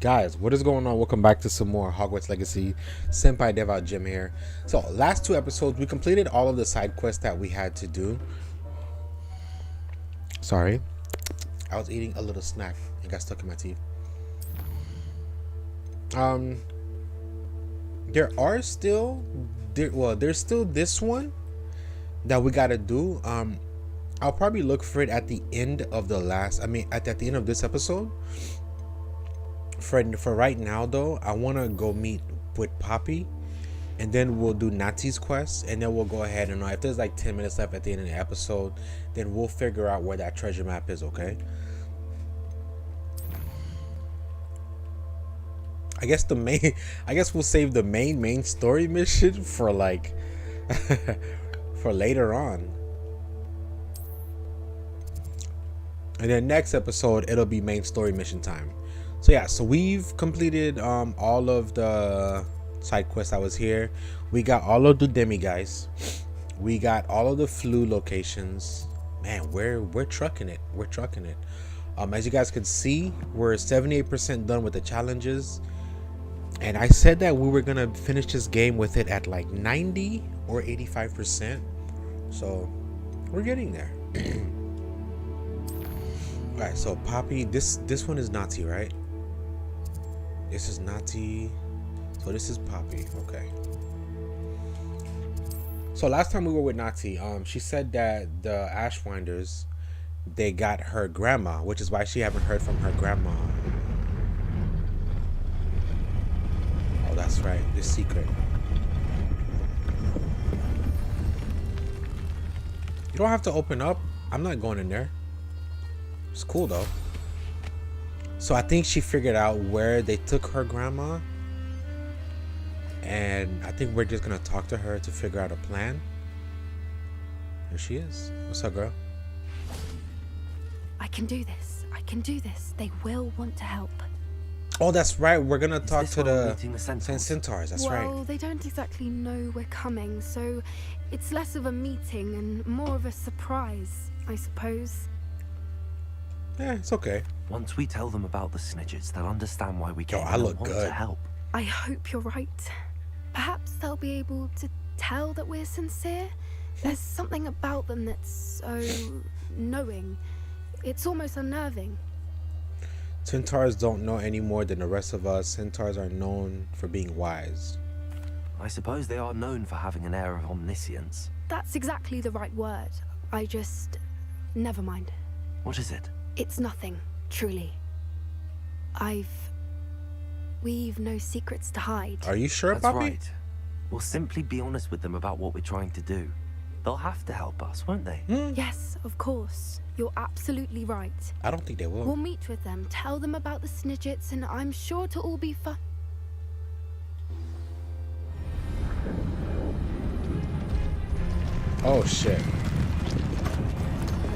Guys, what is going on? Welcome back to some more Hogwarts Legacy. Senpai Devout Jim here. So, last two episodes, we completed all of the side quests that we had to do. Sorry, I was eating a little snack and got stuck in my teeth. There's still this one that we gotta do. I'll probably look for it at the end of the at the end of this episode. For right now though, I want to go meet with Poppy, and then we'll do Natsy's quest, and then we'll go ahead and if there's like 10 minutes left at the end of the episode, then we'll figure out where that treasure map is. Okay, I guess we'll save the main story mission for like for later on, and then next episode it'll be main story mission time. So yeah, so we've completed all of the side quests that was here. We got all of the demi guys. We got all of the flu locations. Man, we're trucking it. We're trucking it. As you guys can see, we're 78% done with the challenges. And I said that we were gonna finish this game with it at like 90 or 85%. So we're getting there. Alright, so Poppy, this one is Natsy, right? This is Natsy. So this is Poppy. Okay. So last time we were with Natsy, she said that the Ashwinders, they got her grandma, which is why she haven't heard from her grandma. Oh, that's right. This secret. You don't have to open up. I'm not going in there. It's cool though. So I think she figured out where they took her grandma, and I think we're just gonna talk to her to figure out a plan. There she is. What's up, girl? I can do this. I can do this. They will want to help. Oh, that's right. We're gonna talk to the Centaurs. That's right. Well, they don't exactly know we're coming, so it's less of a meeting and more of a surprise, I suppose. Yeah, it's okay. Once we tell them about the snidgets, they'll understand why we came I look want good. to help. I hope you're right. Perhaps they'll be able to tell that we're sincere. There's something about them that's so knowing. It's almost unnerving. Centaurs don't know any more than the rest of us. Centaurs are known for being wise. I suppose they are known for having an air of omniscience. That's exactly the right word. Never mind. What is it? It's nothing, truly. We've no secrets to hide. Are you sure, That's Poppy? right. We'll simply be honest with them about what we're trying to do. They'll have to help us, won't they? Yes, of course. You're absolutely right. I don't think they will. We'll meet with them, tell them about the snidgets, and I'm sure to all be fun. Oh shit.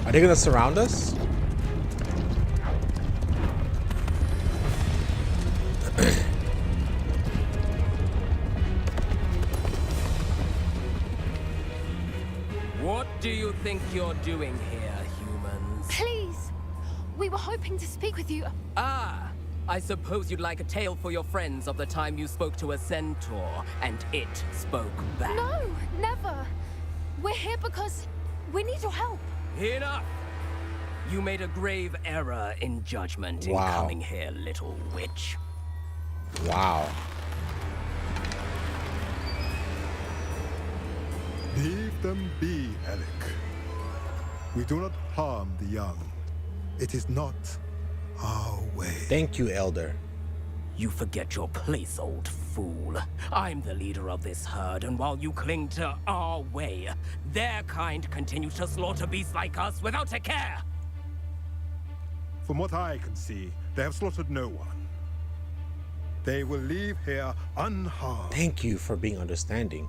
Are they gonna surround us? What do you think you're doing here, humans? Please! We were hoping to speak with you. Ah, I suppose you'd like a tale for your friends of the time you spoke to a centaur and it spoke back. No, never. We're here because we need your help. Enough! You made a grave error in judgment in Wow. coming here, little witch. Wow. Leave them be, Alec. We do not harm the young. It is not our way. Thank you, Elder. You forget your place, old fool. I'm the leader of this herd, and while you cling to our way, their kind continues to slaughter beasts like us without a care. From what I can see, they have slaughtered no one. They will leave here unharmed. Thank you for being understanding.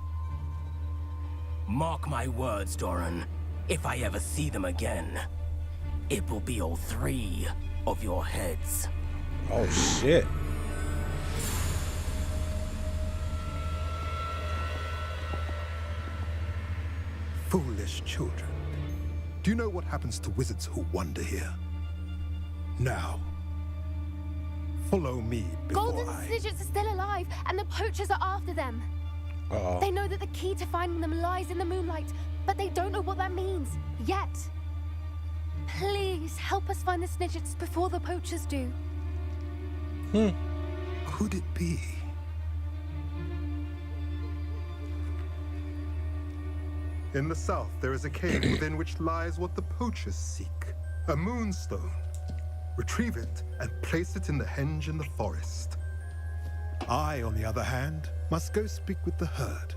Mark my words, Doran. If I ever see them again, it will be all 3 of your heads. Oh shit. Foolish children. Do you know what happens to wizards who wander here? Now, Follow me before Golden Snidgets are still alive, and the poachers are after them. Uh-oh. They know that the key to finding them lies in the moonlight, but they don't know what that means yet. Please help us find the Snidgets before the poachers do. Could it be? In the south, there is a cave within which lies what the poachers seek. A moonstone. Retrieve it and place it in the henge in the forest. I, on the other hand, must go speak with the herd.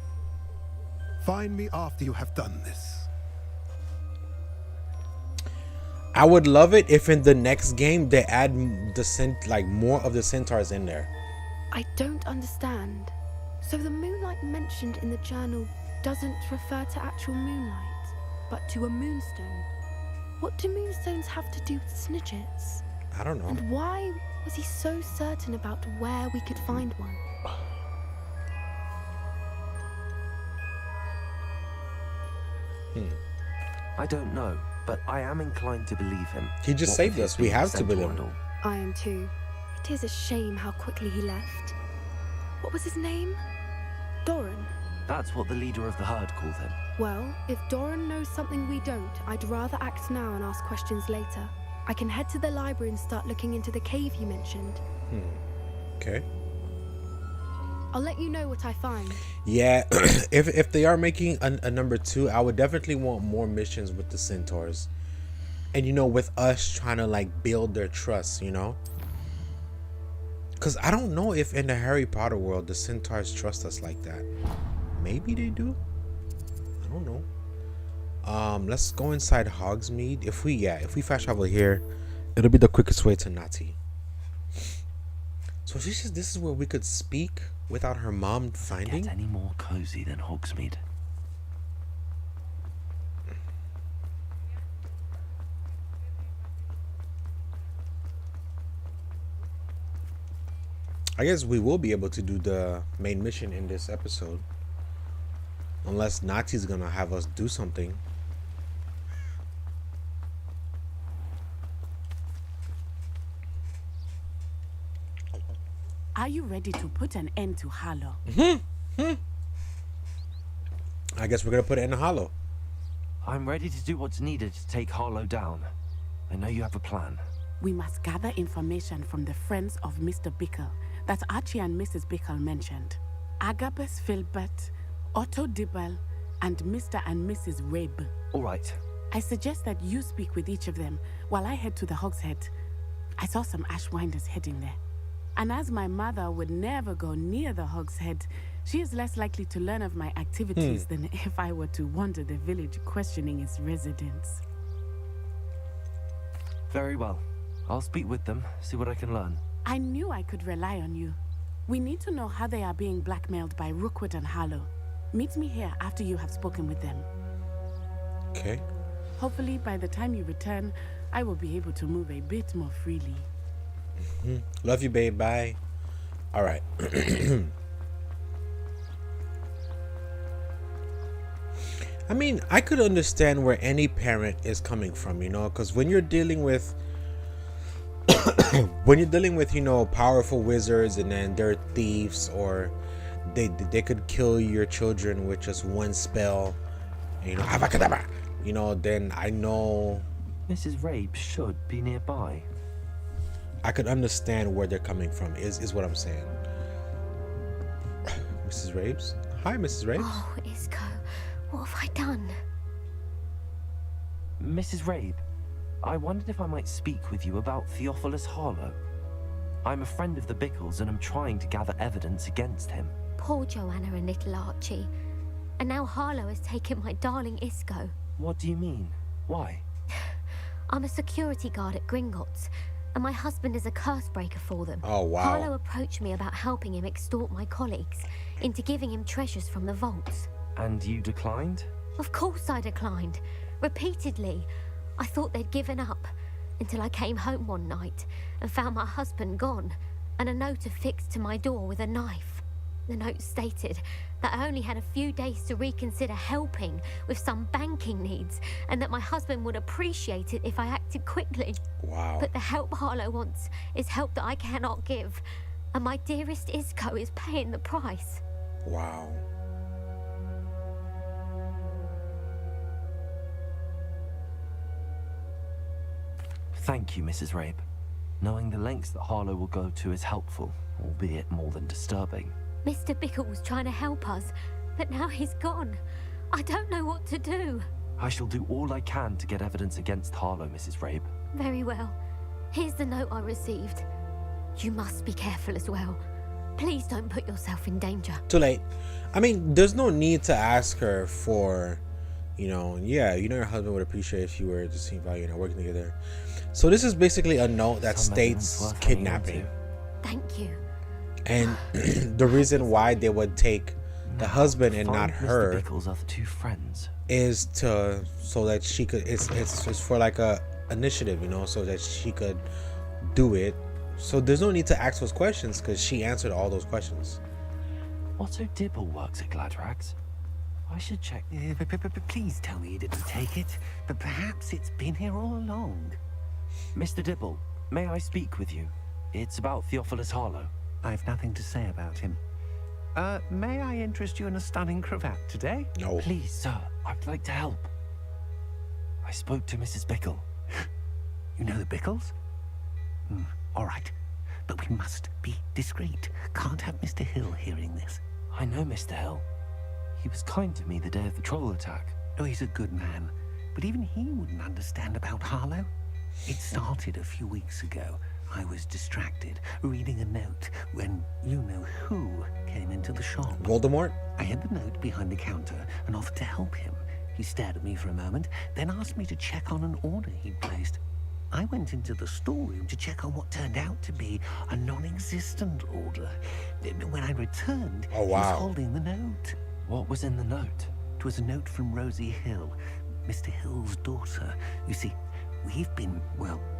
Find me after you have done this. I would love it if in the next game they add more of the centaurs in there. I don't understand. So the moonlight mentioned in the journal doesn't refer to actual moonlight, but to a moonstone. What do moonstones have to do with Snidgets? I don't know. And why was he so certain about where we could find one? I don't know, but I am inclined to believe him. He just What saved with his us. We being have to believe centaur and him. all. I am too. It is a shame how quickly he left. What was his name? Doran. That's what the leader of the herd called him. Well, if Doran knows something we don't, I'd rather act now and ask questions later. I can head to the library and start looking into the cave you mentioned. Okay. I'll let you know what I find. Yeah, if they are making a number 2, I would definitely want more missions with the centaurs. And, you know, with us trying to, like, build their trust, you know? Because I don't know if in the Harry Potter world, the centaurs trust us like that. Maybe they do? I don't know. Let's go inside Hogsmeade. If we fast travel here, it'll be the quickest way to Nati. So this is where we could speak without her mom finding? Get any more cozy than Hogsmeade? I guess we will be able to do the main mission in this episode. Unless Nati's gonna have us do something. Are you ready to put an end to Harlow? I guess we're gonna put it in the hollow. I'm ready to do what's needed to take Harlow down. I know you have a plan. We must gather information from the friends of Mr. Bickle that Archie and Mrs. Bickle mentioned. Agabus Filbert, Otto Dibble, and Mr. and Mrs. Rabe. All right. I suggest that you speak with each of them while I head to the Hogshead. I saw some Ashwinders heading there. And as my mother would never go near the Hogshead, she is less likely to learn of my activities than if I were to wander the village questioning its residents. Very well. I'll speak with them, see what I can learn. I knew I could rely on you. We need to know how they are being blackmailed by Rookwood and Harlow. Meet me here after you have spoken with them. Okay. Hopefully, by the time you return, I will be able to move a bit more freely. Love you, babe. Bye. All right. I mean, I could understand where any parent is coming from, you know, because when you're dealing with you know, powerful wizards and then they're thieves, or they could kill your children with just one spell, you know, avacadabra, you know, then I know Mrs. Rabe should be nearby. I could understand where they're coming from, is what I'm saying. Mrs. Rabes? Hi, Mrs. Rabes. Oh, Isco, what have I done? Mrs. Rabe, I wondered if I might speak with you about Theophilus Harlow. I'm a friend of the Bickles and I'm trying to gather evidence against him. Poor Joanna and little Archie. And now Harlow has taken my darling Isco. What do you mean? Why? I'm a security guard at Gringotts, and my husband is a curse breaker for them. Oh, wow. Harlow approached me about helping him extort my colleagues into giving him treasures from the vaults. And you declined? Of course I declined. Repeatedly. I thought they'd given up, until I came home one night and found my husband gone, and a note affixed to my door with a knife. The note stated that I only had a few days to reconsider helping with some banking needs, and that my husband would appreciate it if I acted quickly. Wow. But the help Harlow wants is help that I cannot give, and my dearest Isco is paying the price. Wow. Thank you, Mrs. Rabe. Knowing the lengths that Harlow will go to is helpful, albeit more than disturbing. Mr. Bickle was trying to help us, but now he's gone. I don't know what to do. I shall do all I can to get evidence against Harlow, Mrs. Rabe. Very well. Here's the note I received. You must be careful as well. Please don't put yourself in danger. Too late. I mean, there's no need to ask her for, yeah, your husband would appreciate if you were to see value and working together. So this is basically a note that states kidnapping. Thank you. And the reason why they would take the husband and not her Mr. Bickle's other two friends is so that she could, it's for like a initiative, so that she could do it. So there's no need to ask those questions because she answered all those questions. Otto Dibble works at Gladrags. I should check. Please tell me you didn't take it, but perhaps it's been here all along. Mr. Dibble, may I speak with you? It's about Theophilus Harlow. I've nothing to say about him. May I interest you in a stunning cravat today? No. Please, sir, I'd like to help. I spoke to Mrs. Bickle. You know the Bickles? All right, but we must be discreet. Can't have Mr. Hill hearing this. I know Mr. Hill. He was kind to me the day of the troll attack. Oh, he's a good man, but even he wouldn't understand about Harlow. It started a few weeks ago. I was distracted, reading a note, when you-know-who came into the shop. Voldemort? I had the note behind the counter and offered to help him. He stared at me for a moment, then asked me to check on an order he'd placed. I went into the storeroom to check on what turned out to be a non-existent order. When I returned, Oh, he wow. was holding the note. What was in the note? It was a note from Rosie Hill, Mr. Hill's daughter. You see, we've been,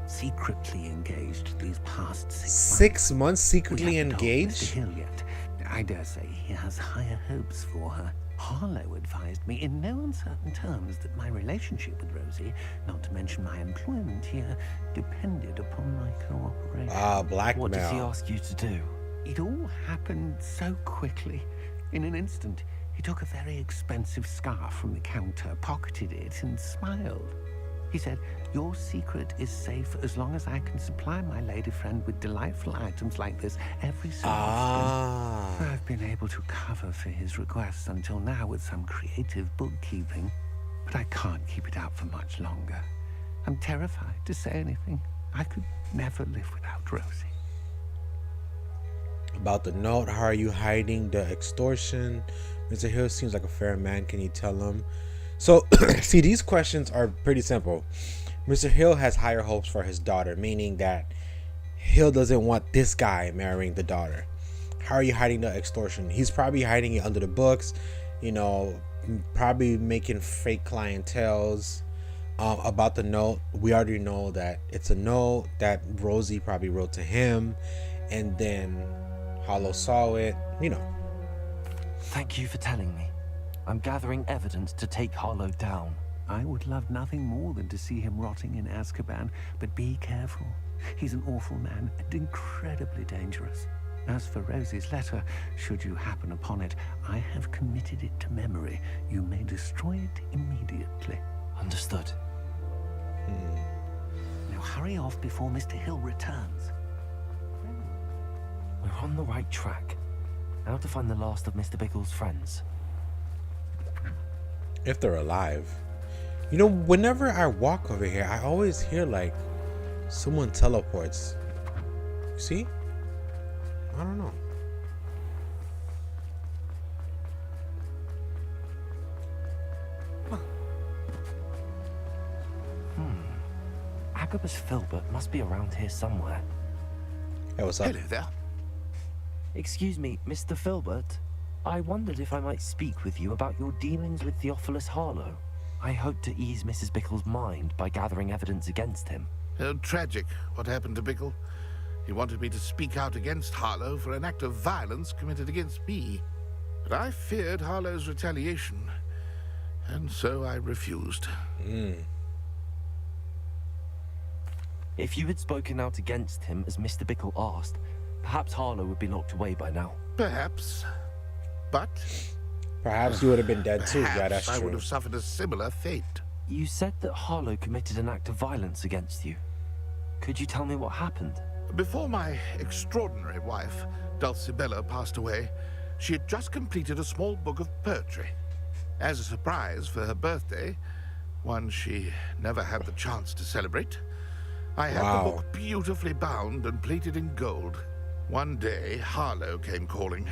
secretly engaged these past 6 months. 6 months secretly We haven't told engaged? Mr. Hill yet. I dare say he has higher hopes for her. Harlow advised me in no uncertain terms that my relationship with Rosie, not to mention my employment here, depended upon my cooperation. Blackmail. What did he ask you to do? It all happened so quickly. In an instant, he took a very expensive scarf from the counter, pocketed it, and smiled. He said, "Your secret is safe as long as I can supply my lady friend with delightful items like this every so often." I've been able to cover for his requests until now with some creative bookkeeping, but I can't keep it out for much longer. I'm terrified to say anything. I could never live without Rosie. About the note, how are you hiding the extortion? Mr. Hill seems like a fair man. Can you tell him? So, see, these questions are pretty simple. Mr. Hill has higher hopes for his daughter, meaning that Hill doesn't want this guy marrying the daughter. How are you hiding the extortion? He's probably hiding it under the books, probably making fake clienteles. About the note, we already know that it's a note that Rosie probably wrote to him, and then Harlow saw it, Thank you for telling me. I'm gathering evidence to take Harlow down. I would love nothing more than to see him rotting in Azkaban, but be careful. He's an awful man and incredibly dangerous. As for Rosie's letter, should you happen upon it, I have committed it to memory. You may destroy it immediately. Understood. Now hurry off before Mr. Hill returns. We're on the right track. Now to find the last of Mr. Bickle's friends. If they're alive. Whenever I walk over here, I always hear like someone teleports. See? I don't know. Agabus Filbert must be around here somewhere. Hey, what's up? Hello there. Excuse me, Mr. Filbert. I wondered if I might speak with you about your dealings with Theophilus Harlow. I hope to ease Mrs. Bickle's mind by gathering evidence against him. Tragic, what happened to Bickle. He wanted me to speak out against Harlow for an act of violence committed against me. But I feared Harlow's retaliation, and so I refused. If you had spoken out against him as Mr. Bickle asked, perhaps Harlow would be locked away by now. Perhaps. But Perhaps you would have been dead too. Yeah, perhaps that's I true. would have suffered a similar fate. You said that Harlow committed an act of violence against you. Could you tell me what happened? Before my extraordinary wife, Dulcibella, passed away, she had just completed a small book of poetry. As a surprise for her birthday, one she never had the chance to celebrate, I had the book beautifully bound and plated in gold. One day, Harlow came calling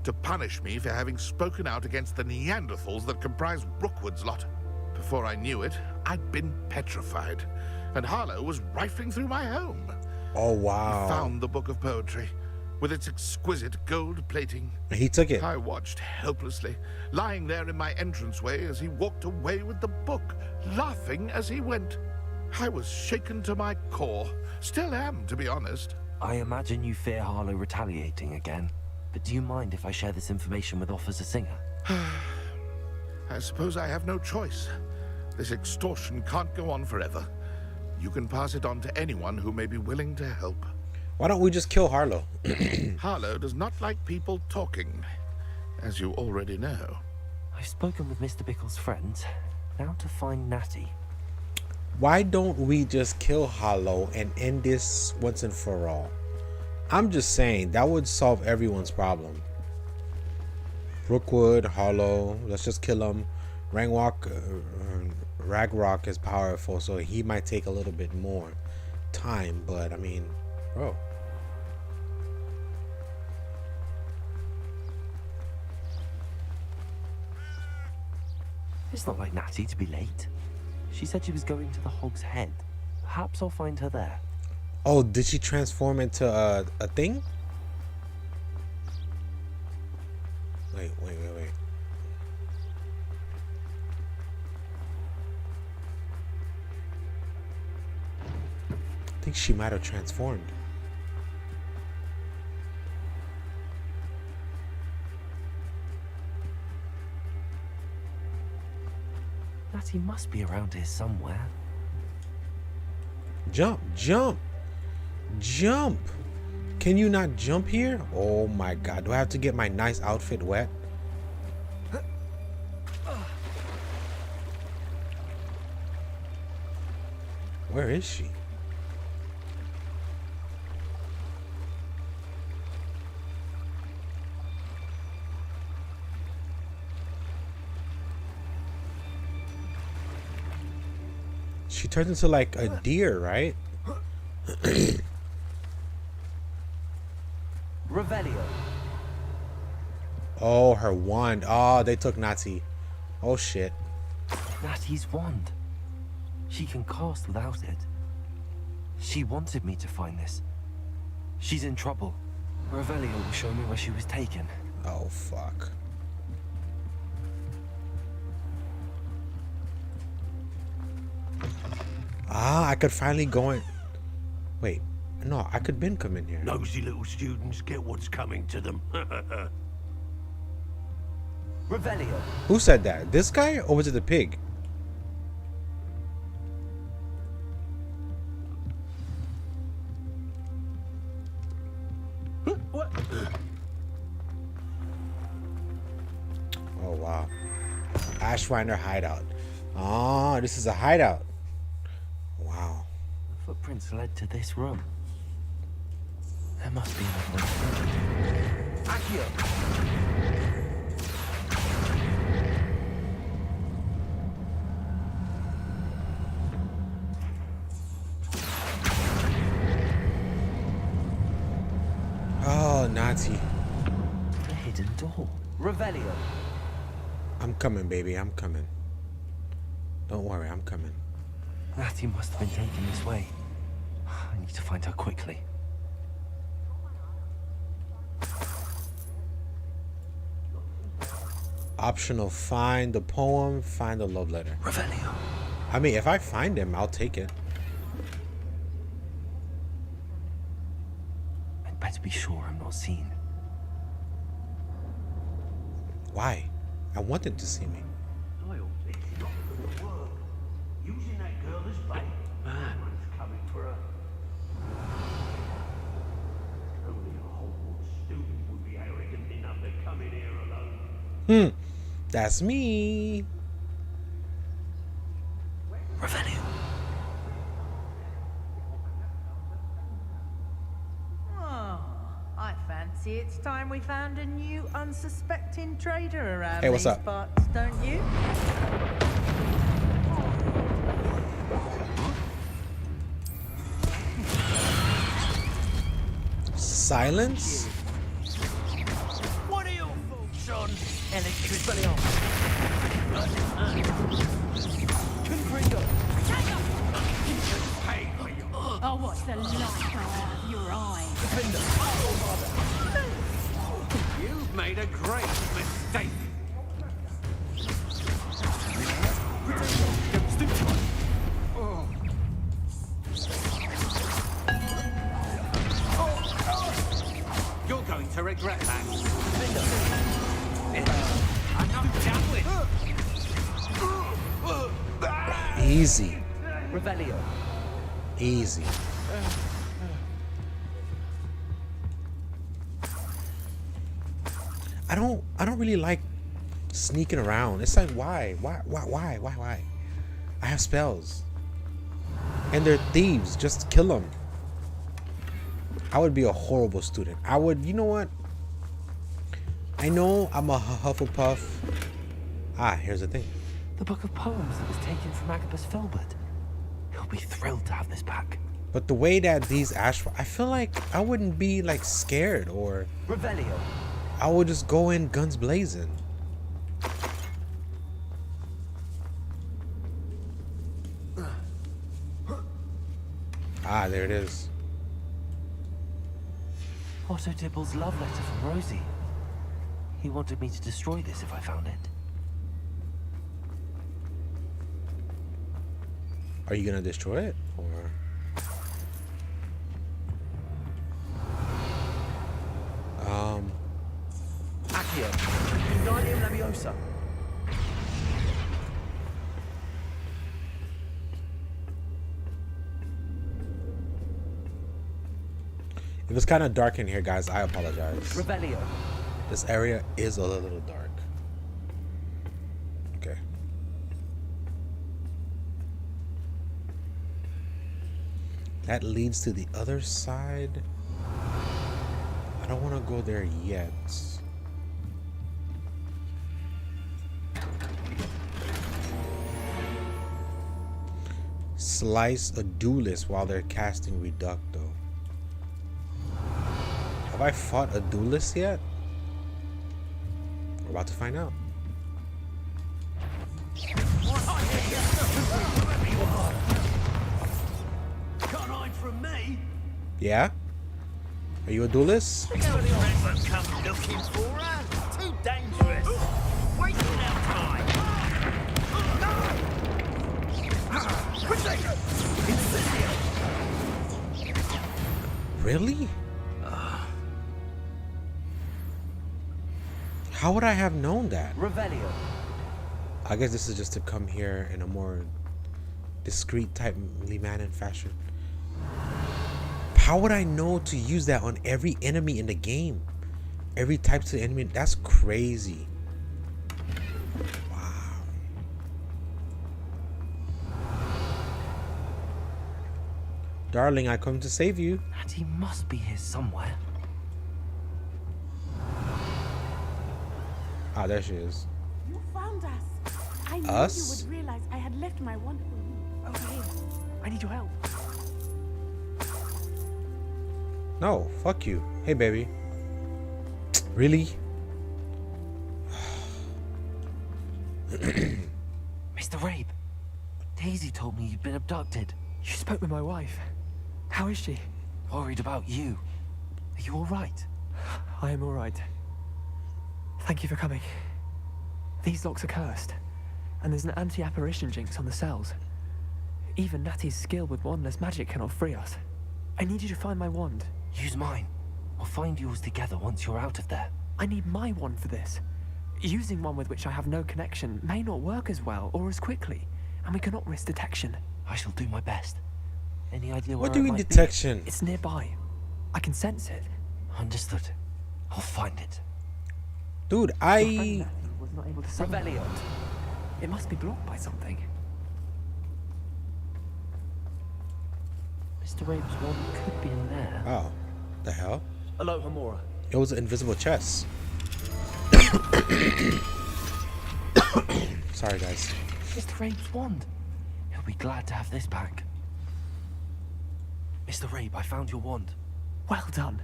to punish me for having spoken out against the Neanderthals that comprised Rookwood's lot. Before I knew it, I'd been petrified, and Harlow was rifling through my home. Oh, wow. He found the book of poetry with its exquisite gold plating. He took it. I watched helplessly, lying there in my entranceway as he walked away with the book, laughing as he went. I was shaken to my core. Still am, to be honest. I imagine you fear Harlow retaliating again. But do you mind if I share this information with Officer Singer? I suppose I have no choice. This extortion can't go on forever. You can pass it on to anyone who may be willing to help. Why don't we just kill Harlow? Harlow does not like people talking, as you already know. I've spoken with Mr. Bickle's friends. Now to find Natty. Why don't we just kill Harlow and end this once and for all? I'm just saying, that would solve everyone's problem. Rookwood, Harlow, let's just kill him. Ragnarok is powerful, so he might take a little bit more time, but I mean, bro. It's not like Natty to be late. She said she was going to the Hog's Head. Perhaps I'll find her there. Oh, did she transform into a thing? Wait. I think she might have transformed. Natty must be around here somewhere. Jump. Can you not jump here? Oh my god. Do I have to get my nice outfit wet? Where is she? She turns into like a deer, right? Revelio. Oh, her wand. Oh, they took Natty. Oh shit. Natty's wand. She can cast without it. She wanted me to find this. She's in trouble. Revelio will show me where she was taken. Oh fuck. Ah, I could finally go in. Wait, no, I could been come in here. Nosy little students get what's coming to them. Revelio. Who said that? This guy or was it the pig? What? Oh wow. Ashwinder hideout. Oh, this is a hideout. Wow. The footprints led to this room. There must be another way. Accio. Oh, Nazi. The hidden door. Revelio. I'm coming, baby. I'm coming. Don't worry, I'm coming. Natty must have been taken this way. I need to find her quickly. Optional: find the poem, find the love letter. Revelio. I mean, if I find him, I'll take it. be sure I'm not seen. Why? I want them to see me. Doyle, it's not gonna work. Using that girl as bait. Someone's coming for her. Only a Hogwarts student would be arrogant enough to come in here alone. That's me. Revelio. Oh, I fancy it's time we found a new unsuspecting trader around Hey, what's these up? parts, don't you? Silence? What are your thoughts on electricity? Oh, what's the light go out of your eye? You've made a great mistake. You're going to regret that. I'm not done with. Easy. Revelio. Easy. I don't really like sneaking around. It's like why? I have spells. And they're thieves. Just kill them. I would be a horrible student. I would, you know what? I know I'm a Hufflepuff. Ah, here's the thing. The book of poems that was taken from Agabus Filbert. He'll be thrilled to have this back. But the way that these I feel like I wouldn't be like scared, or Revelio. I would just go in guns blazing. Ah, there it is. Otto Dibble's love letter from Rosie. He wanted me to destroy this if I found it. Are you gonna destroy it, or? Accio. Wingardium Leviosa. If it's kind of dark in here, guys, I apologize. Revelio. This area is a little dark. Okay. That leads to the other side. I don't want to go there yet. Slice a duelist while they're casting Reducto. Have I fought a duelist yet? We're about to find out. Can't hide from me. Yeah? Are you a duelist? Come looking for her. Too dangerous. Wasting our time. Really? How would I have known that? Revelio. I guess this is just to come here in a more discreet type manner and fashion. How would I know to use that on every enemy in the game? Every type of enemy? That's crazy. Wow. Darling, I come to save you. And he must be here somewhere. Ah, there she is. You found us. I knew Us? you would realize I had left my wand for you. Over here. I need your help. No, fuck you. Hey, baby. Really? Mr. Rabe. Daisy told me you'd been abducted. You spoke with my wife. How is she? Worried about you. Are you alright? I am all right. Thank you for coming. These locks are cursed, and there's an anti-apparition jinx on the cells. Even Natty's skill with wandless magic cannot free us. I need you to find my wand. Use mine. We'll find yours together once you're out of there. I need my wand for this. Using one with which I have no connection may not work as well or as quickly, and we cannot risk detection. I shall do my best. Any idea where What do you it mean might detection? It's nearby. I can sense it. be? Understood. I'll find it. Dude, Your friend I Nathan was not able to summon it. It must be blocked by something. Mr. Rabe's wand could be in there. oh, the hell? Hello, Hamura. It was an invisible chest. Sorry, guys. Mr. Rabe's wand. He'll be glad to have this back. Mr. Rabe, I found your wand. Well done.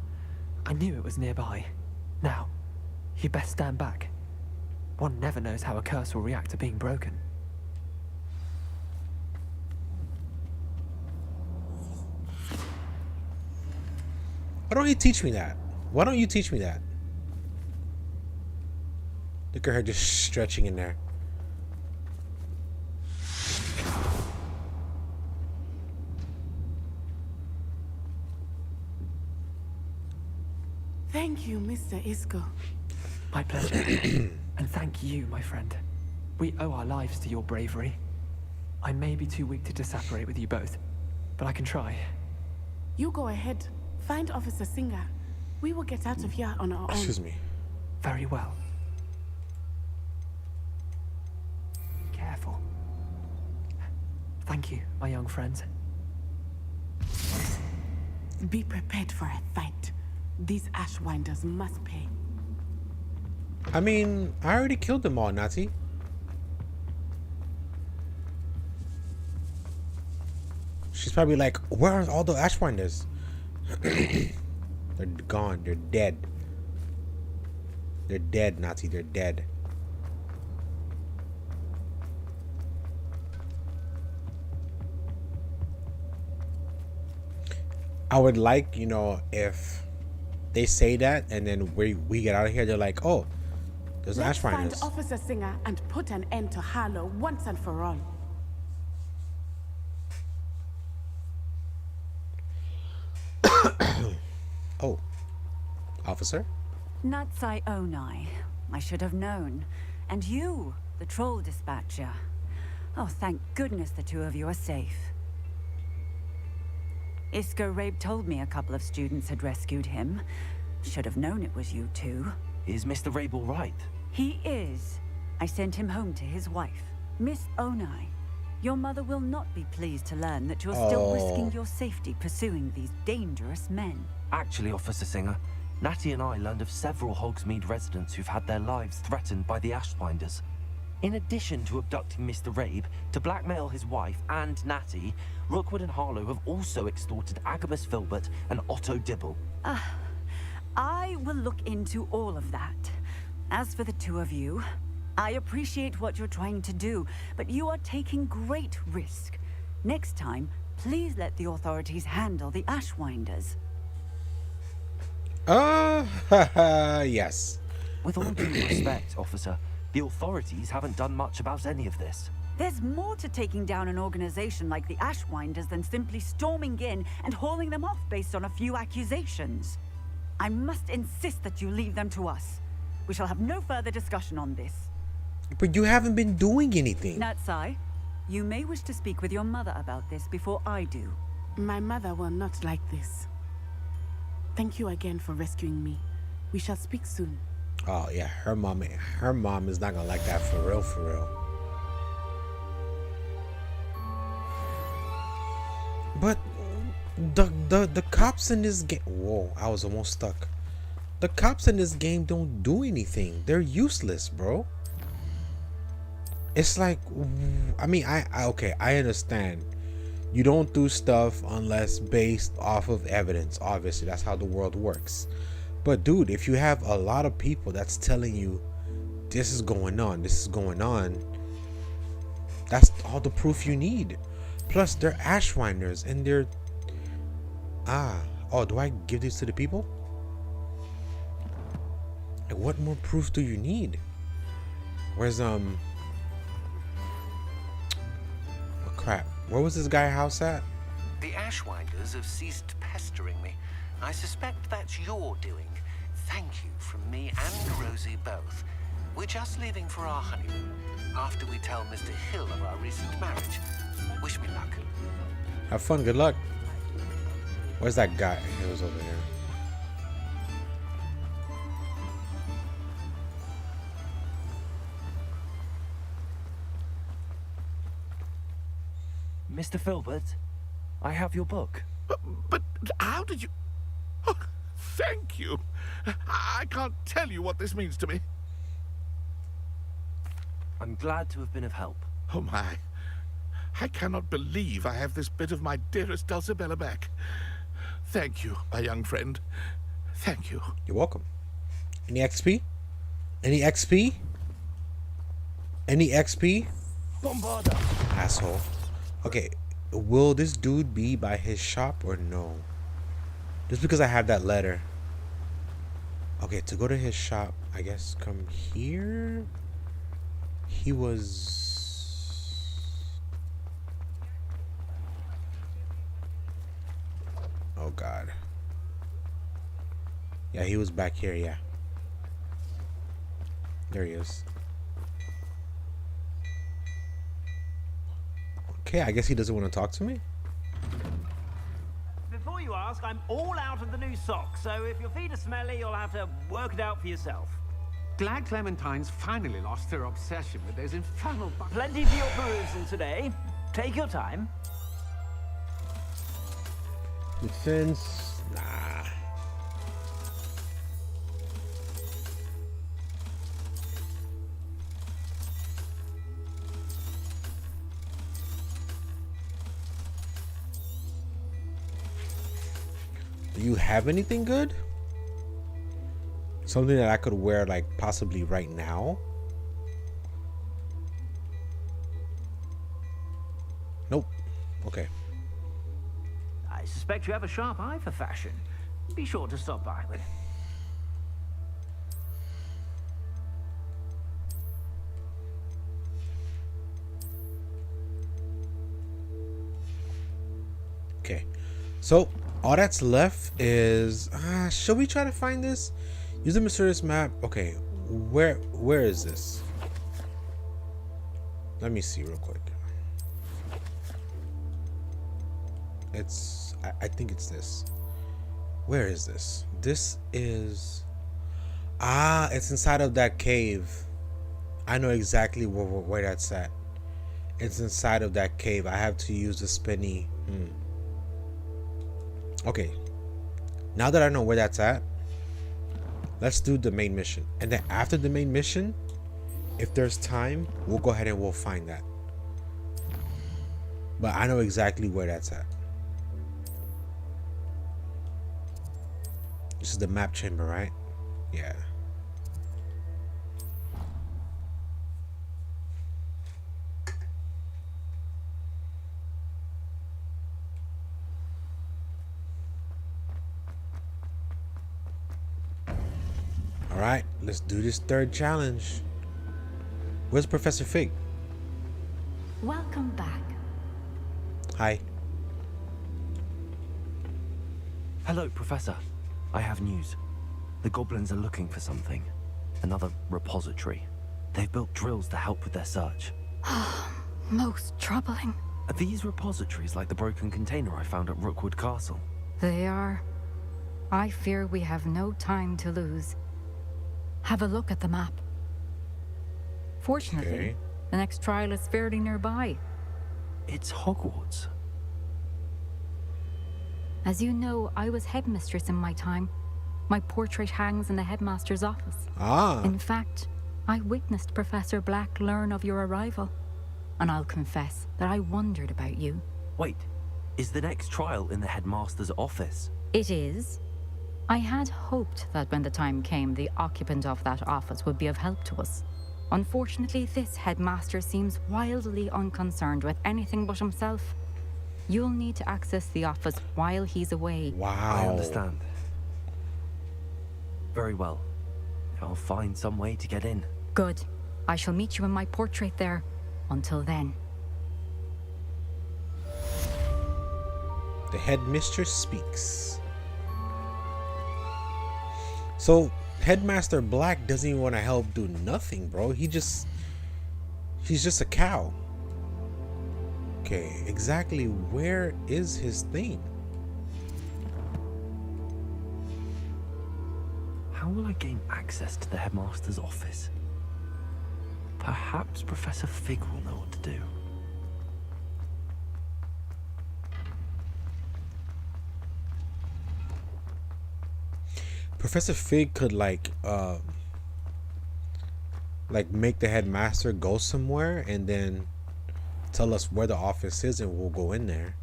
I knew it was nearby. Now, you best stand back. One never knows how a curse will react to being broken. Why don't he teach me that? Why don't you teach me that? Look at her just stretching in there. Thank you, Mr. Isco. My pleasure. And thank you, my friend. We owe our lives to your bravery. I may be too weak to disapparate with you both, but I can try. You go ahead. Find Officer Singer. We will get out of here on our own. Excuse me. Very well. Be careful. Thank you, my young friends. Be prepared for a fight. These Ashwinders must pay. I mean, I already killed them all, Nazi. She's probably like, where are all the Ashwinders? They're gone. They're dead. They're dead, Nazi. They're dead. I would like, you know, if they say that and then we get out of here, they're like, oh, there's Let's find Ashwinders. Officer Singer and put an end to Harlow once and for all. Oh, officer? Natsai Onai. I should have known. And you, the troll dispatcher. Oh, thank goodness the two of you are safe. Isco Rabe told me a couple of students had rescued him. Should have known it was you two. Is Mr. Rabe all right? He is. I sent him home to his wife, Miss Onai. Your mother will not be pleased to learn that you're still risking your safety pursuing these dangerous men. Actually, Officer Singer, Natty and I learned of several Hogsmeade residents who've had their lives threatened by the Ashwinders. In addition to abducting Mr. Rabe to blackmail his wife and Natty, Rookwood and Harlow have also extorted Agabus Filbert and Otto Dibble. I will look into all of that. As for the two of you, I appreciate what you're trying to do, but you are taking great risk. Next time, please let the authorities handle the Ashwinders. Yes. With all due respect, officer, the authorities haven't done much about any of this. There's more to taking down an organization like the Ashwinders than simply storming in and hauling them off based on a few accusations. I must insist that you leave them to us. We shall have no further discussion on this. But you haven't been doing anything. Natsai, you may wish to speak with your mother about this before I do. My mother will not like this. Thank you again for rescuing me. We shall speak soon. Oh yeah, her mom is not gonna like that for real, for real. But the cops in this game, whoa, I was almost stuck. The cops in this game don't do anything. They're useless, bro. It's like, I mean, okay, I understand. You don't do stuff unless based off of evidence. Obviously, that's how the world works. But dude, if you have a lot of people that's telling you this is going on, that's all the proof you need. Plus, they're Ashwinders and they're oh, do I give this to the people? Like, what more proof do you need? Where's oh crap, where was this guy house at? The Ashwinders have ceased pestering me. I suspect that's your doing. Thank you from me and Rosie both. We're just leaving for our honeymoon after we tell Mr. Hill of our recent marriage. Wish me luck. Have fun. Good luck. Where's that guy? He was over here. Mr. Filbert, I have your book. But how did you... Oh, thank you. I can't tell you what this means to me. I'm glad to have been of help. Oh my. I cannot believe I have this bit of my dearest Dulcibella back. Thank you, my young friend. Thank you. You're welcome. Any XP? Any XP? Any XP? Bombarda! Asshole. Okay, will this dude be by his shop or no? Just because I have that letter. Okay, to go to his shop, I guess come here. He was... Oh God. Yeah, he was back here, yeah. There he is. Okay, I guess he doesn't want to talk to me. Before you ask, I'm all out of the new socks, so if your feet are smelly, you'll have to work it out for yourself. Glad Clementine's finally lost her obsession with those infernal Plenty for your perusal today. Take your time. Defense. Nah. Do you have anything good? Something that I could wear, like, possibly right now? Nope. Okay. I suspect you have a sharp eye for fashion. Be sure to stop by with it. Okay. So, all that's left is... should we try to find this? Use the mysterious map. Okay. Where is this? Let me see real quick. It's... I think it's this. Where is this? This is... it's inside of that cave. I know exactly where that's at. It's inside of that cave. I have to use the spinny... Okay. Now that I know where that's at, let's do the main mission. And then after the main mission, if there's time, we'll go ahead and we'll find that. But I know exactly where that's at. This is the map chamber, right? Yeah. Alright, let's do this third challenge. Where's Professor Fig? Welcome back. Hi. Hello, Professor. I have news. The goblins are looking for something. Another repository. They've built drills to help with their search. Most troubling. Are these repositories like the broken container I found at Rookwood Castle? They are. I fear we have no time to lose. Have a look at the map. Fortunately, the next trial is fairly nearby. It's Hogwarts. As you know, I was headmistress in my time. My portrait hangs in the headmaster's office. In fact, I witnessed Professor Black learn of your arrival. And I'll confess that I wondered about you. Wait, is the next trial in the headmaster's office? It is. I had hoped that when the time came, the occupant of that office would be of help to us. Unfortunately, this headmaster seems wildly unconcerned with anything but himself. You'll need to access the office while he's away. Wow. I understand. Very well. I'll find some way to get in. Good. I shall meet you in my portrait there. Until then. The headmistress speaks. So Headmaster Black doesn't even want to help do nothing, bro. He's just a cow. Okay, exactly where is his thing? How will I gain access to the headmaster's office? Perhaps Professor Fig will know what to do. Professor Fig could like make the headmaster go somewhere and then tell us where the office is and we'll go in there.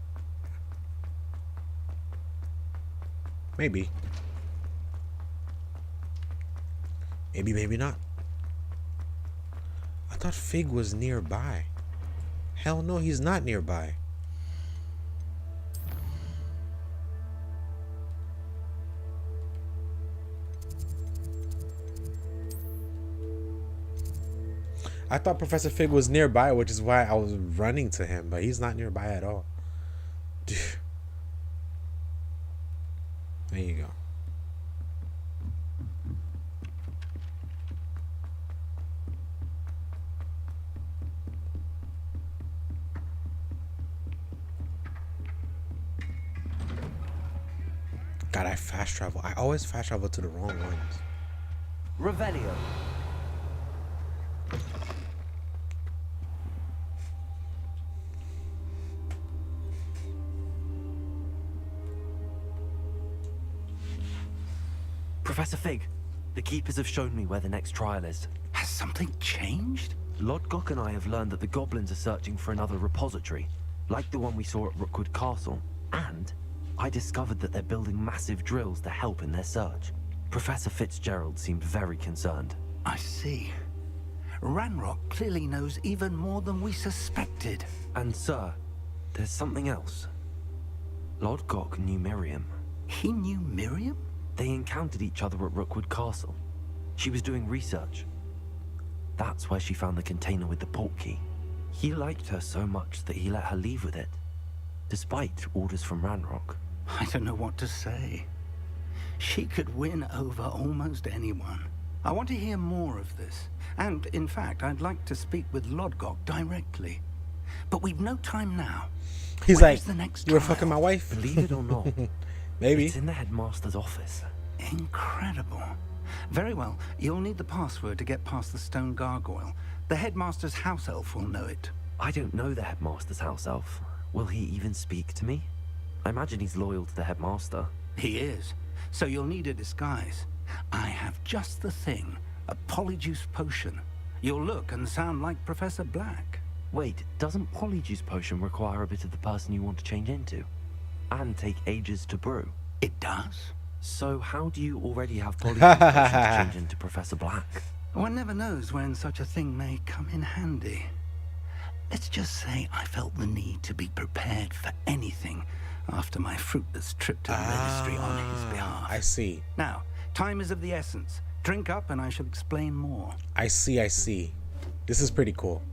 Maybe. Maybe not. I thought Fig was nearby. Hell no, he's not nearby. I thought Professor Fig was nearby, which is why I was running to him, but he's not nearby at all. There you go. God, I fast travel. I always fast travel to the wrong ones. Revelio. Professor Fig, the Keepers have shown me where the next trial is. Has something changed? Lodgok and I have learned that the goblins are searching for another repository, like the one we saw at Rookwood Castle. And I discovered that they're building massive drills to help in their search. Professor Fitzgerald seemed very concerned. I see. Ranrock clearly knows even more than we suspected. And sir, there's something else. Lodgok knew Miriam. He knew Miriam? They encountered each other at Rookwood Castle. She was doing research. That's where she found the container with the portkey. He liked her so much that he let her leave with it, despite orders from Ranrock. I don't know what to say. She could win over almost anyone. I want to hear more of this. And, in fact, I'd like to speak with Lodgok directly. But we've no time now. He's Where's like, the next you were trial? fucking my wife? Believe it or not, maybe. It's in the headmaster's office. Incredible. Very well. You'll need the password to get past the stone gargoyle. The headmaster's house elf will know it. I don't know the headmaster's house elf. Will he even speak to me? I imagine he's loyal to the headmaster. He is. So you'll need a disguise. I have just the thing. A polyjuice potion. You'll look and sound like Professor Black. Wait, doesn't polyjuice potion require a bit of the person you want to change into? And take ages to brew? It does. So how do you already have polyjuice potion to change into Professor Black? One never knows when such a thing may come in handy. Let's just say I felt the need to be prepared for anything after my fruitless trip to the registry on his behalf. I see. Now, time is of the essence. Drink up and I shall explain more. I see. This is pretty cool.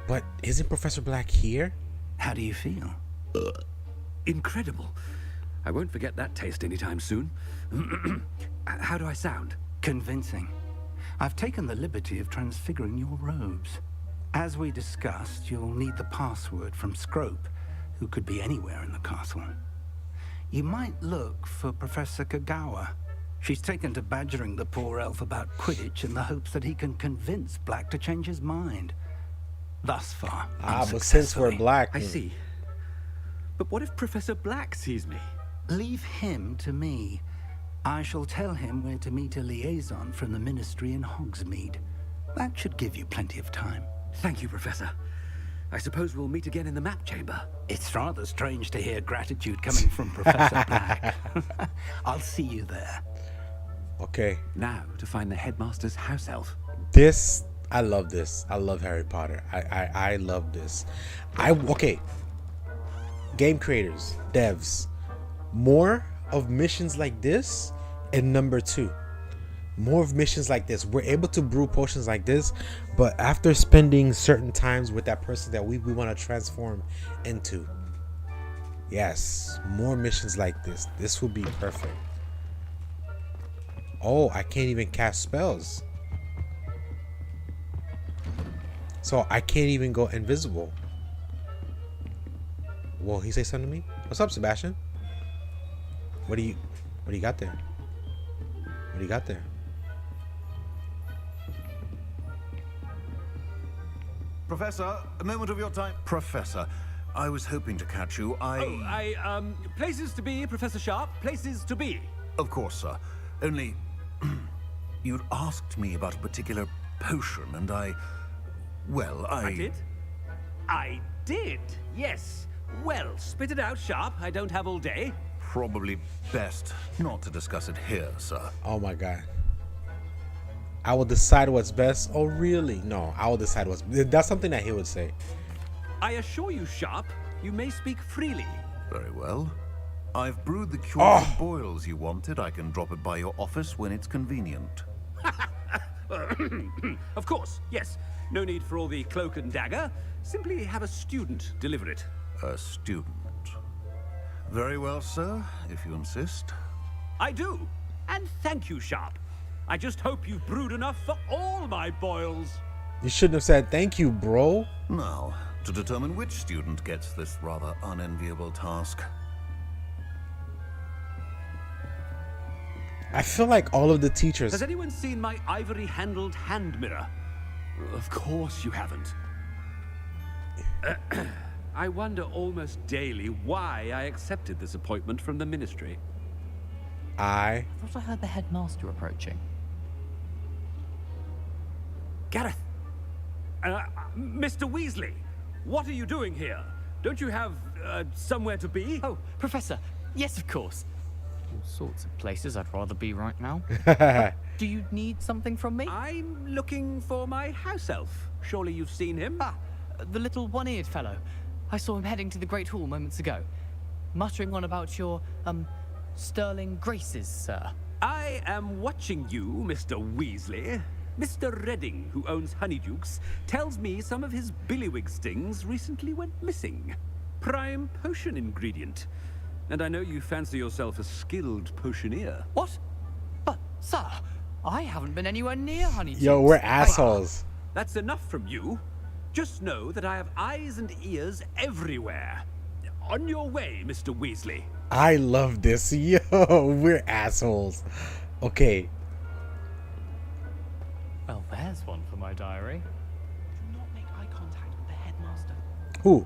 But isn't Professor Black here? How do you feel? Incredible. I won't forget that taste anytime soon. How do I sound? Convincing. I've taken the liberty of transfiguring your robes. As we discussed, you'll need the password from Scrope, who could be anywhere in the castle. You might look for Professor Kagawa. She's taken to badgering the poor elf about Quidditch in the hopes that he can convince Black to change his mind. Thus far, but since we're Black... I see. But what if Professor Black sees me? Leave him to me. I shall tell him where to meet a liaison from the Ministry in Hogsmeade. That should give you plenty of time. Thank you, Professor. I suppose we'll meet again in the map chamber. It's rather strange to hear gratitude coming from Professor Black. I'll see you there. Okay. Now to find the headmaster's house elf. I love this. I love Harry Potter. I love this. Okay. Game creators, devs, more of missions like this. And number 2, more of missions like this. We're able to brew potions like this, but after spending certain times with that person that we want to transform into. Yes, more missions like this. This will be perfect. Oh, I can't even cast spells. So I can't even go invisible. Whoa, he say something to me? What's up, Sebastian? What do you got there? What do you got there? Professor, a moment of your time. Professor, I was hoping to catch you. Places to be, Professor Sharp. Places to be. Of course, sir. Only, you'd asked me about a particular potion, and I did? I did, yes. Well, spit it out, Sharp. I don't have all day. Probably best not to discuss it here, sir. Oh my god. I will decide what's best. Oh really? No, I will decide what's... That's something that he would say. I assure you, Sharp, you may speak freely. Very well. I've brewed the cure for boils you wanted. I can drop it by your office when it's convenient. Of course, yes. No need for all the cloak and dagger. Simply have a student deliver it. A student. Very well, sir, if you insist. I do. And thank you, Sharp. I just hope you've brewed enough for all my boils. You shouldn't have said thank you, bro. Now, to determine which student gets this rather unenviable task. I feel like all of the teachers... Has anyone seen my ivory-handled hand mirror? Of course you haven't. I wonder almost daily why I accepted this appointment from the ministry. I thought I heard the headmaster approaching. Gareth! Mr. Weasley, what are you doing here? Don't you have somewhere to be? Oh, Professor, yes, of course. All sorts of places I'd rather be right now. Do you need something from me? I'm looking for my house elf. Surely you've seen him? Ah, the little one-eared fellow. I saw him heading to the Great Hall moments ago, muttering on about your, sterling graces, sir. I am watching you, Mr. Weasley. Mr. Redding, who owns Honeydukes, tells me some of his billywig stings recently went missing. Prime potion ingredient. And I know you fancy yourself a skilled potioneer. What? But, sir, I haven't been anywhere near Honeydukes. Yo, we're assholes. That's enough from you. Just know that I have eyes and ears everywhere. On your way, Mr. Weasley. I love this. Yo, we're assholes. Okay. Well, there's one for my diary. Do not make eye contact with the headmaster. Who?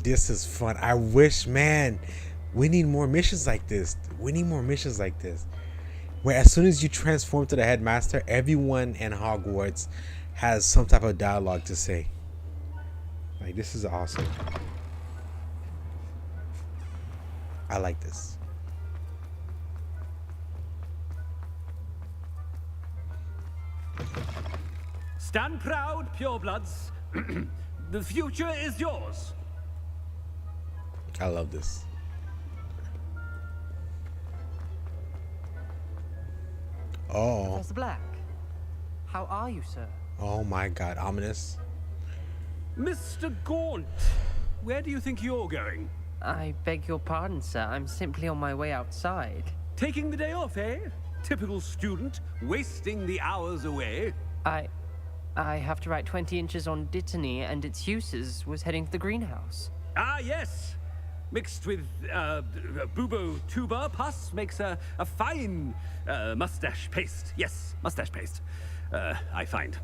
This is fun. I wish, man, we need more missions like this. We need more missions like this. Where as soon as you transform to the headmaster, everyone in Hogwarts has some type of dialogue to say. Like, this is awesome. I like this. Stand proud, purebloods. The future is yours. I love this. Oh. Professor Black, how are you, sir? Oh my god, ominous. Mr. Gaunt, where do you think you're going? I beg your pardon, sir. I'm simply on my way outside. Taking the day off, eh? Typical student, wasting the hours away. I have to write 20 inches on Dittany and its uses. Was heading to the greenhouse. Ah, yes. Mixed with bubo tuber pus makes a fine mustache paste. Yes, mustache paste. I find.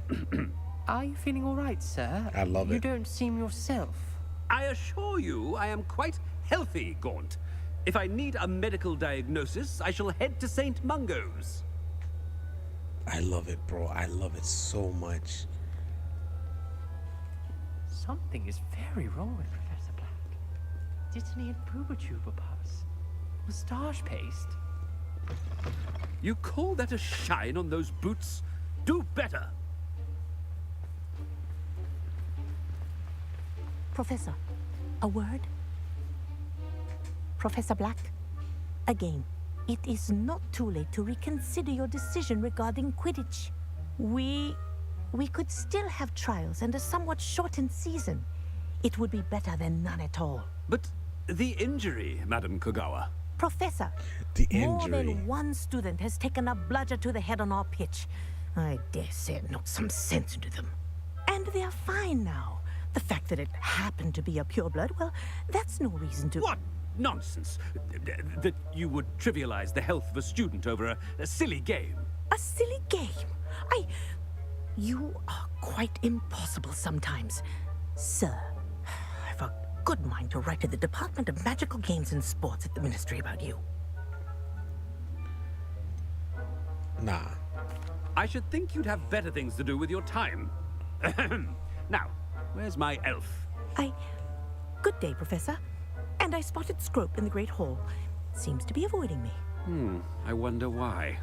Are you feeling all right, sir? I love it. You don't seem yourself. I assure you, I am quite healthy, Gaunt. If I need a medical diagnosis, I shall head to St. Mungo's. I love it, bro. I love it so much. Something is very wrong with Professor Black. Dittany and Bubotuber pus. Moustache paste. You call that a shine on those boots? Do better. Professor, a word? Professor Black, again, it is not too late to reconsider your decision regarding Quidditch. We could still have trials and a somewhat shortened season. It would be better than none at all. But the injury, Madam Kogawa. Professor, the more injury. than one student has taken a bludger to the head on our pitch. I dare say it knocked some sense into them. And they're fine now. The fact that it happened to be a pureblood, well, that's no reason to... What nonsense! That you would trivialize the health of a student over a silly game. A silly game? You are quite impossible sometimes. Sir, I've a good mind to write to the Department of Magical Games and Sports at the Ministry about you. Nah. I should think you'd have better things to do with your time. Now, where's my elf? Good day, Professor. And I spotted Scrope in the Great Hall. Seems to be avoiding me. I wonder why.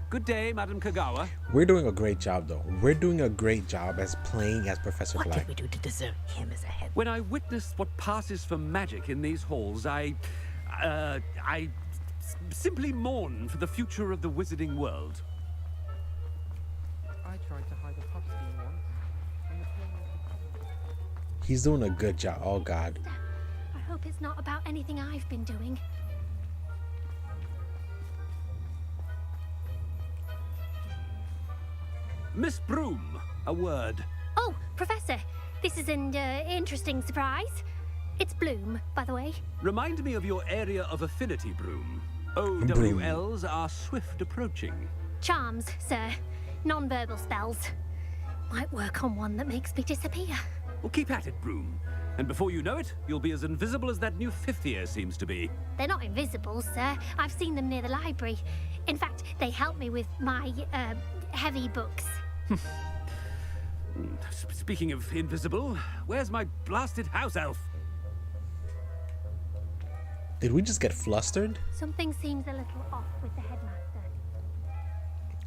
Good day, Madam Kogawa. We're doing a great job, though. We're doing a great job as playing as Professor Black. What did we do to deserve him as a head? When I witnessed what passes for magic in these halls, I simply mourn for the future of the wizarding world. I tried to hide a pub scene once. And the He's doing a good job. Oh, God. I hope it's not about anything I've been doing. Miss Broom, a word. Oh, Professor, this is an interesting surprise. It's Bloom, by the way. Remind me of your area of affinity, Broom. OWLs are swift approaching. Charms, sir. Non-verbal spells. Might work on one that makes me disappear. Well, keep at it, Broom. And before you know it, you'll be as invisible as that new fifth year seems to be. They're not invisible, sir. I've seen them near the library. In fact, they help me with my, heavy books. Speaking of invisible, where's my blasted house elf? Did we just get flustered? Something seems a little off with the headmaster.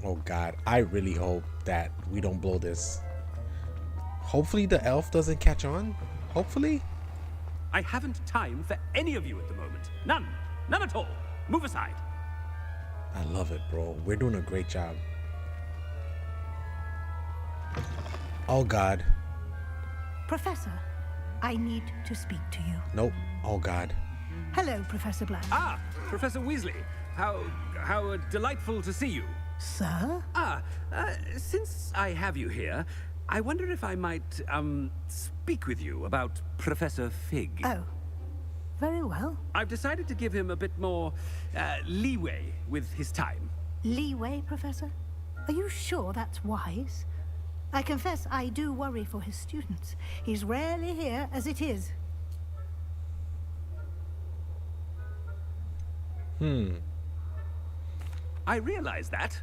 Oh, God. I really hope that we don't blow this. Hopefully the elf doesn't catch on. Hopefully. I haven't time for any of you at the moment. None. None at all. Move aside. I love it, bro. We're doing a great job. Oh, God. Professor, I need to speak to you. Nope. Oh, God. Hello, Professor Black. Ah, Professor Weasley. How delightful to see you. Sir? Since I have you here, I wonder if I might, speak with you about Professor Fig. Oh, very well. I've decided to give him a bit more, leeway with his time. Leeway, Professor? Are you sure that's wise? I confess I do worry for his students. He's rarely here as it is. I realize that,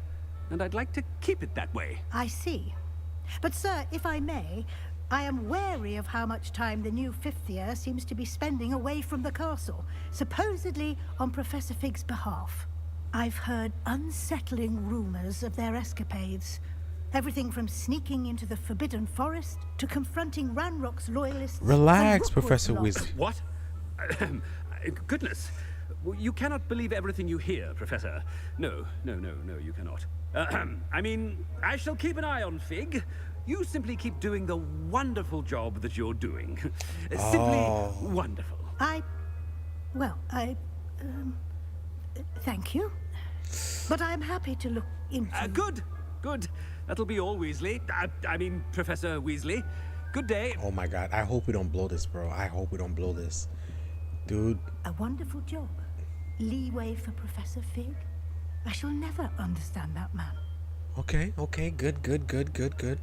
and I'd like to keep it that way. I see. But, sir, if I may, I am wary of how much time the new fifth year seems to be spending away from the castle, supposedly on Professor Fig's behalf. I've heard unsettling rumors of their escapades. Everything from sneaking into the Forbidden Forest to confronting Ranrock's loyalists. Relax, Professor Weasley. What? Goodness. You cannot believe everything you hear, Professor. No, you cannot. I mean, I shall keep an eye on Fig. You simply keep doing the wonderful job that you're doing. Simply wonderful. Thank you. But I'm happy to look into... Good. That'll be all, Weasley. I mean, Professor Weasley. Good day. Oh, my God. I hope we don't blow this, bro. I hope we don't blow this. Dude. A wonderful job. Leeway for Professor Fig. I shall never understand that man. Okay. Good.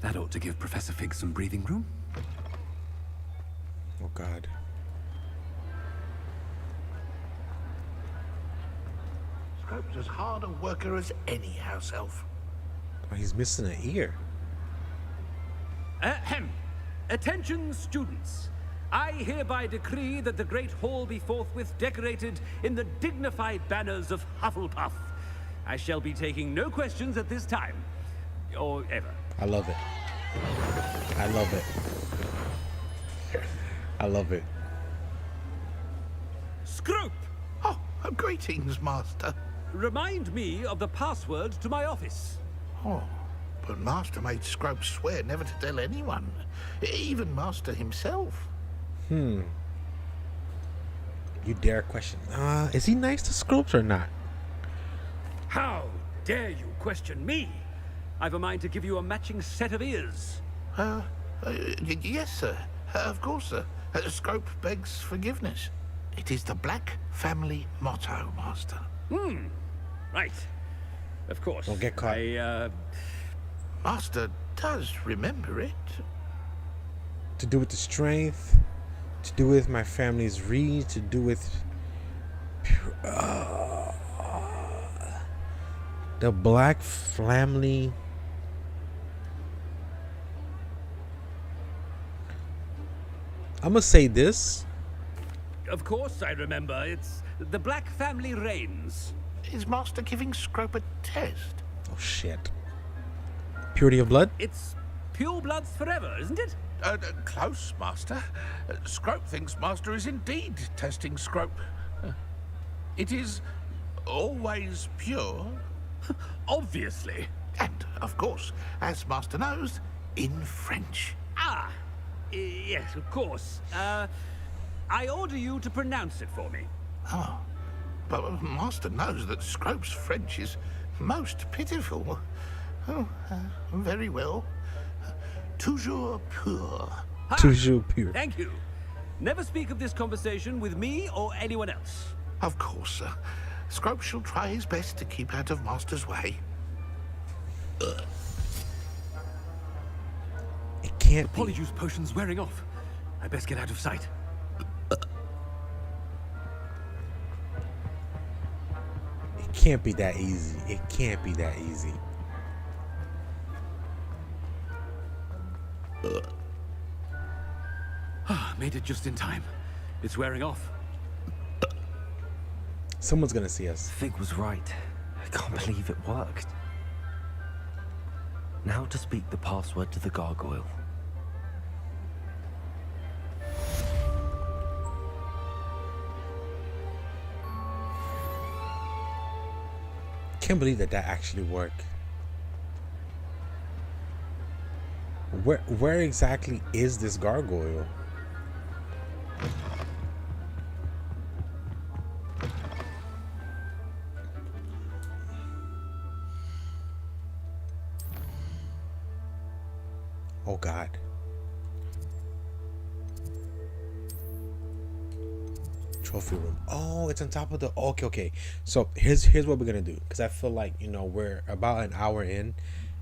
That ought to give Professor Fig some breathing room. Oh, God. Scrope's as hard a worker as any house elf. Oh, he's missing an ear. Attention, students. I hereby decree that the Great Hall be forthwith decorated in the dignified banners of Hufflepuff. I shall be taking no questions at this time. Or ever. I love it. I love it. Scrope! Oh, greetings, Master. Remind me of the password to my office. Oh, but Master made Scrope swear never to tell anyone, even Master himself. You dare question? Is he nice to Scropes or not? How dare you question me? I've a mind to give you a matching set of ears. Yes, sir. Of course, sir. Scrope begs forgiveness. It is the Black family motto, Master. Right. Of course. Don't get caught. Master does remember it. To do with the strength, to do with my family's reach, to do with the Black family. I'm gonna say this. Of course I remember. It's the Black family reigns. Is Master giving Scrope a test? Oh shit. Purity of blood? It's pure bloods forever, isn't it? Close, Master. Scrope thinks Master is indeed testing Scrope. It is always pure. Obviously. And, of course, as Master knows, in French. Ah, yes, of course. I order you to pronounce it for me. Oh, but Master knows that Scrope's French is most pitiful. Oh, very well. Toujours pur. Toujours pur. Thank you. Never speak of this conversation with me or anyone else. Of course, sir. Scrope shall try his best to keep out of Master's way. It can't be. Polyjuice potion's wearing off. I best get out of sight. It can't be that easy. It can't be that easy. Made it just in time. It's wearing off. Someone's gonna see us. Fig was right. I can't believe it worked. Now to speak the password to the gargoyle. Can't believe that actually worked. Where exactly is this gargoyle? Oh God. Trophy room. Oh, it's on top of the okay. So here's what we're gonna do, because I feel like, you know, we're about an hour in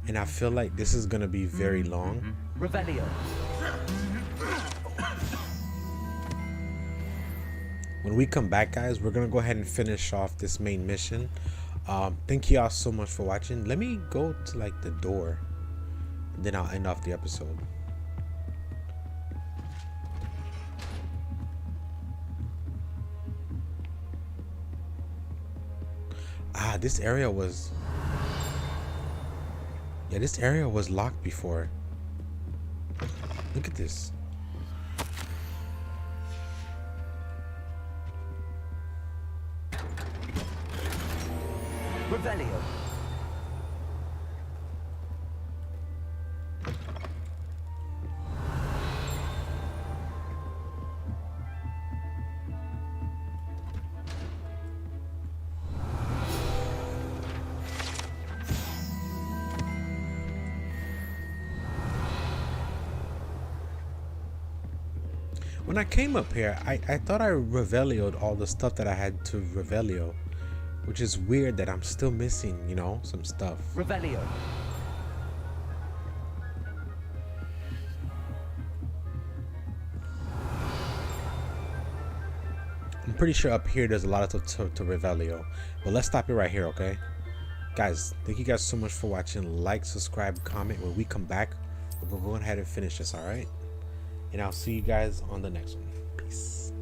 and I feel like this is gonna be very long. Revelio. When we come back, guys, we're gonna go ahead and finish off this main mission. Thank you all so much for watching. Let me go to like the door, and then I'll end off the episode. This area was... Yeah, this area was locked before. Look at this. Revelio. When I came up here, I thought I revelioed all the stuff that I had to revelio, which is weird that I'm still missing, you know, some stuff. Revelio. I'm pretty sure up here there's a lot of stuff to revelio, but let's stop it right here, okay? Guys, thank you guys so much for watching. Like, subscribe, comment. When we come back, we'll go ahead and finish this, all right? And I'll see you guys on the next one. Peace.